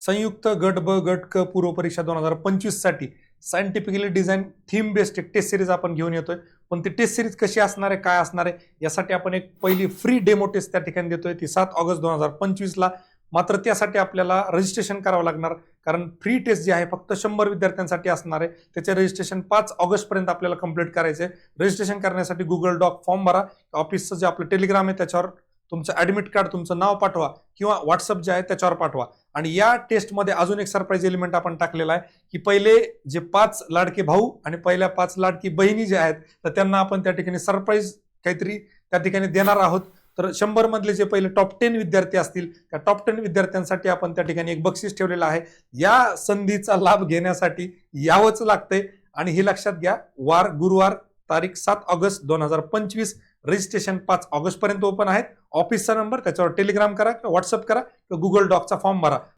संयुक्त गट ब गट क पूर्व परीक्षा 2025 साठी सायंटिफिकली डिझाईन थीम बेस्ड एक टेस्ट सिरीज आपण घेऊन येतोय. पण ती टेस्ट सिरीज कशी असणार आहे, काय असणार आहे, यासाठी आपण एक पहिली फ्री डेमो टेस्ट त्या ठिकाणी देतोय. ती 7 ऑगस्ट 2025 ला. मात्र त्यासाठी आपल्याला रजिस्ट्रेशन करावं लागणार, कारण फ्री टेस्ट जी आहे फक्त 100 विद्यार्थ्यांसाठी असणार आहे. त्याचे रजिस्ट्रेशन 5 ऑगस्ट पर्यंत आपल्याला कंप्लीट करायचे. रजिस्ट्रेशन करण्यासाठी गुगल डॉक फॉर्म भरा, ऑफिसचं जे आपलं टेलिग्राम आहे त्याच्यावर तुमचं ऍडमिट कार्ड, तुमचं नाव पाठवा किंवा व्हॉट्सअप जे आहे त्याच्यावर पाठवा. आणि या टेस्टमध्ये अजून एक सरप्राईज एलिमेंट आपण टाकलेला आहे की पहिले जे 5 लाडके भाऊ आणि पहिल्या 5 लाडकी बहिणी जे आहेत तर त्यांना आपण त्या ठिकाणी सरप्राईज काहीतरी त्या ठिकाणी देणार आहोत. तर 100 मधले जे पहिले टॉप 10 विद्यार्थी असतील त्या टॉप 10 विद्यार्थ्यांसाठी आपण त्या ठिकाणी एक बक्षीस ठेवलेलं आहे. या संधीचा लाभ घेण्यासाठी यावंच लागतंय. आणि हे लक्षात घ्या, वार गुरुवार तारीख 7 ऑगस्ट 2025. रजिस्ट्रेशन 5 ऑगस्ट पर्यंत ओपन आहेत. ऑफिसचा नंबर, त्याच्यावर टेलिग्राम करा किंवा व्हॉट्सअप करा किंवा गुगल डॉकचा फॉर्म भरा.